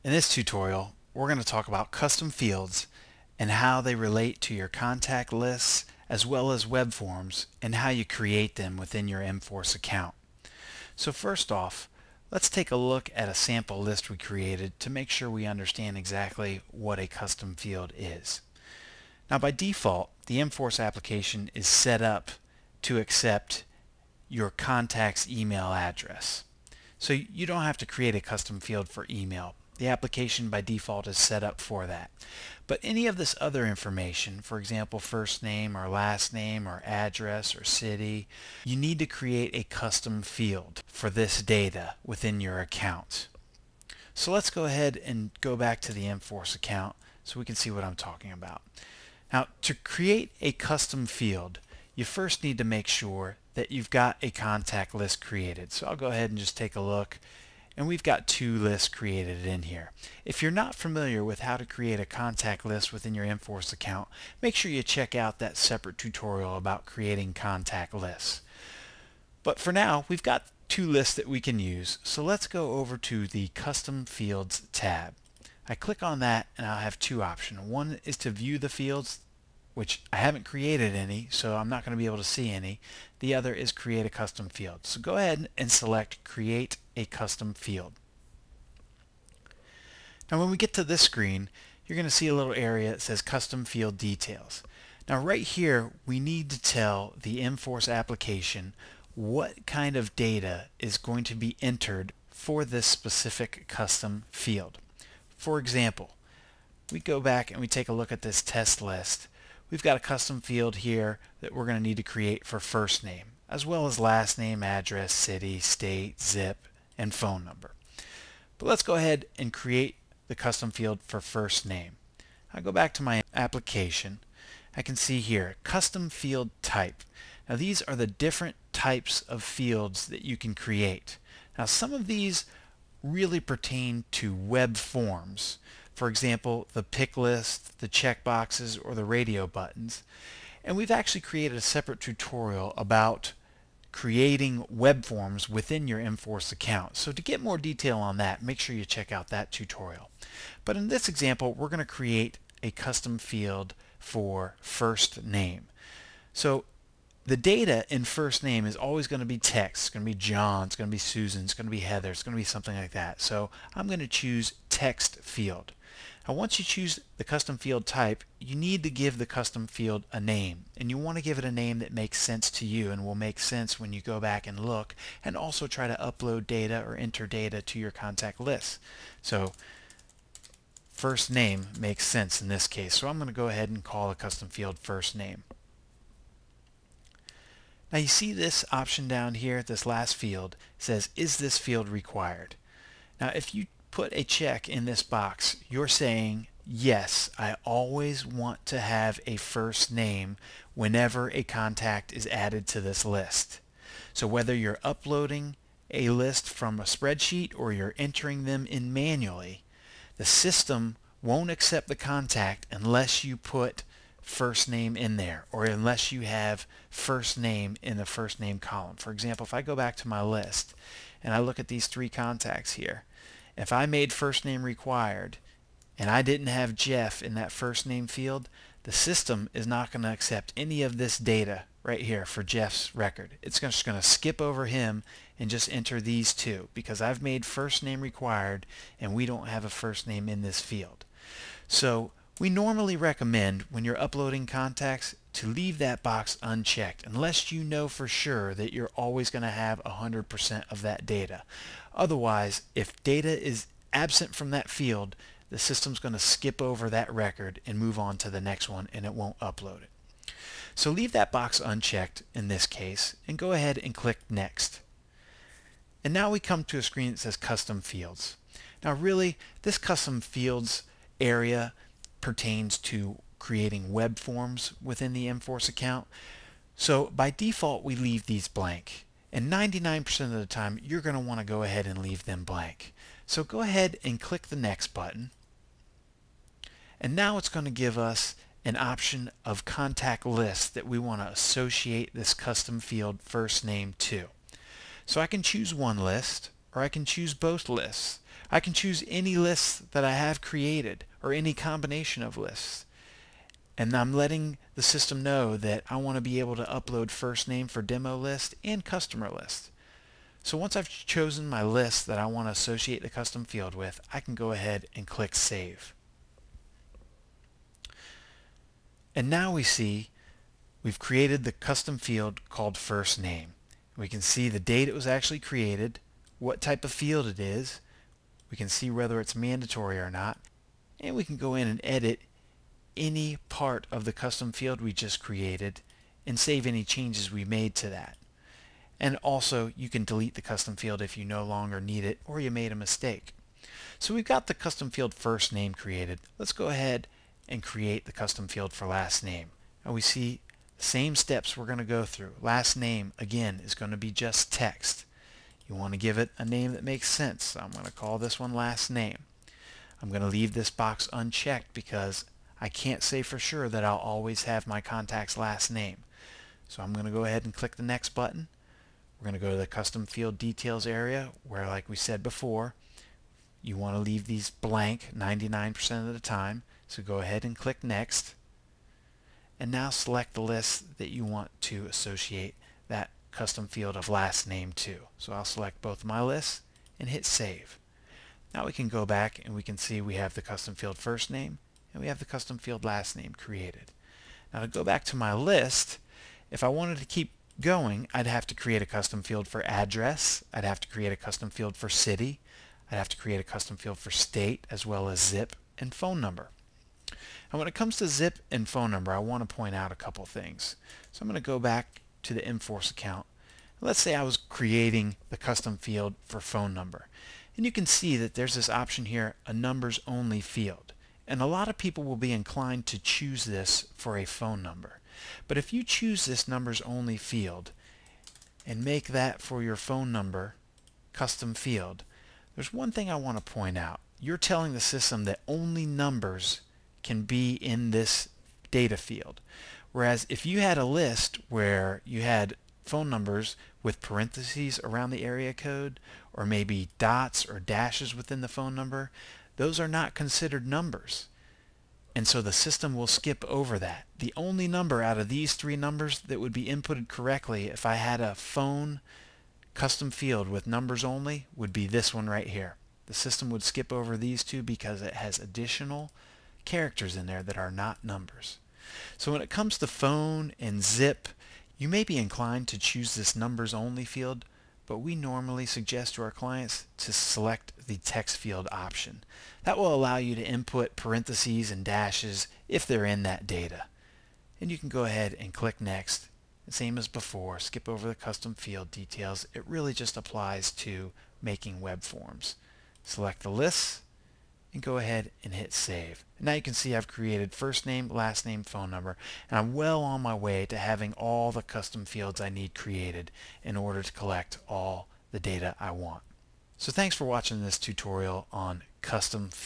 In this tutorial, we're going to talk about custom fields and how they relate to your contact lists as well as web forms and how you create them within your EM4C account. So first off, let's take a look at a sample list we created to make sure we understand exactly what a custom field is. Now by default, the EM4C application is set up to accept your contact's email address. So you don't have to create a custom field for email. The application by default is set up for that. But any of this other information, for example first name or last name or address or city, you need to create a custom field for this data within your account. So let's go ahead and go back to the EM4C account so we can see what I'm talking about. Now to create a custom field, you first need to make sure that you've got a contact list created. So I'll go ahead and just take a look, and we've got two lists created in here. If you're not familiar with how to create a contact list within your EM4C account, make sure you check out that separate tutorial about creating contact lists. But for now, we've got two lists that we can use, so let's go over to the Custom Fields tab. I click on that and I'll have two options. One is to view the fields, which I haven't created any, so I'm not going to be able to see any. The other is create a custom field. So go ahead and select create a custom field. Now when we get to this screen, you're going to see a little area that says custom field details. Now right here we need to tell the EM4C application what kind of data is going to be entered for this specific custom field. For example, we go back and we take a look at this test list. We've got a custom field here that we're going to need to create for first name, as well as last name, address, city, state, zip, and phone number. But let's go ahead and create the custom field for first name. I go back to my application. I can see here, custom field type. Now these are the different types of fields that you can create. Now some of these really pertain to web forms. For example, the pick list, the checkboxes, or the radio buttons. And we've actually created a separate tutorial about creating web forms within your EM4C account. So to get more detail on that, make sure you check out that tutorial. But in this example, we're going to create a custom field for first name. So the data in first name is always going to be text. It's going to be John, it's going to be Susan, it's going to be Heather, it's going to be something like that. So I'm going to choose text field. Now once you choose the custom field type, you need to give the custom field a name, and you want to give it a name that makes sense to you and will make sense when you go back and look, and also try to upload data or enter data to your contact list. So first name makes sense in this case, so I'm going to go ahead and call a custom field first name. Now you see this option down here, this last field says, is this field required? Now if you put a check in this box, you're saying, yes, I always want to have a first name whenever a contact is added to this list. So whether you're uploading a list from a spreadsheet or you're entering them in manually, the system won't accept the contact unless you put first name in there, or unless you have first name in the first name column. For example, if I go back to my list and I look at these three contacts here, if I made first name required and I didn't have Jeff in that first name field, the system is not going to accept any of this data right here for Jeff's record. It's just going to skip over him and just enter these two because I've made first name required and we don't have a first name in this field. So we normally recommend when you're uploading contacts to leave that box unchecked unless you know for sure that you're always going to have 100% of that data. Otherwise, if data is absent from that field, the system's going to skip over that record and move on to the next one, and it won't upload it. So leave that box unchecked in this case and go ahead and click Next. And now we come to a screen that says Custom Fields. Now really, this Custom Fields area pertains to creating web forms within the EM4C account. So by default we leave these blank, and 99% of the time you're going to want to go ahead and leave them blank. So go ahead and click the Next button, and now it's going to give us an option of contact lists that we want to associate this custom field first name to. So I can choose one list, or I can choose both lists. I can choose any lists that I have created or any combination of lists. And I'm letting the system know that I want to be able to upload first name for demo list and customer list. So once I've chosen my list that I want to associate the custom field with, I can go ahead and click Save. And now we see we've created the custom field called first name. We can see the date it was actually created, what type of field it is, we can see whether it's mandatory or not, and we can go in and edit any part of the custom field we just created and save any changes we made to that. And also you can delete the custom field if you no longer need it or you made a mistake. So we've got the custom field first name created. Let's go ahead and create the custom field for last name. And we see the same steps we're going to go through. Last name, again, is going to be just text. You want to give it a name that makes sense. So I'm going to call this one last name. I'm going to leave this box unchecked because I can't say for sure that I'll always have my contact's last name. So I'm going to go ahead and click the next button. We're going to go to the custom field details area where, like we said before, you want to leave these blank 99% of the time. So go ahead and click next. And now select the list that you want to associate that custom field of last name to. So I'll select both of my lists and hit save. Now we can go back and we can see we have the custom field first name and we have the custom field last name created. Now to go back to my list, if I wanted to keep going, I'd have to create a custom field for address, I'd have to create a custom field for city, I'd have to create a custom field for state as well as zip and phone number. And when it comes to zip and phone number, I want to point out a couple things. So I'm going to go back to the EM4C account. Let's say I was creating the custom field for phone number. And you can see that there's this option here, a numbers only field. And a lot of people will be inclined to choose this for a phone number. But if you choose this numbers only field and make that for your phone number custom field, there's one thing I want to point out. You're telling the system that only numbers can be in this data field. Whereas if you had a list where you had phone numbers with parentheses around the area code, or maybe dots or dashes within the phone number, those are not considered numbers. And so the system will skip over that. The only number out of these three numbers that would be inputted correctly if I had a phone custom field with numbers only would be this one right here. The system would skip over these two because it has additional characters in there that are not numbers. So when it comes to phone and zip, you may be inclined to choose this numbers only field, but we normally suggest to our clients to select the text field option. That will allow you to input parentheses and dashes if they're in that data. And you can go ahead and click next. Same as before, skip over the custom field details. It really just applies to making web forms. Select the lists and go ahead and hit save. And now you can see I've created first name, last name, phone number, and I'm well on my way to having all the custom fields I need created in order to collect all the data I want. So thanks for watching this tutorial on custom fields.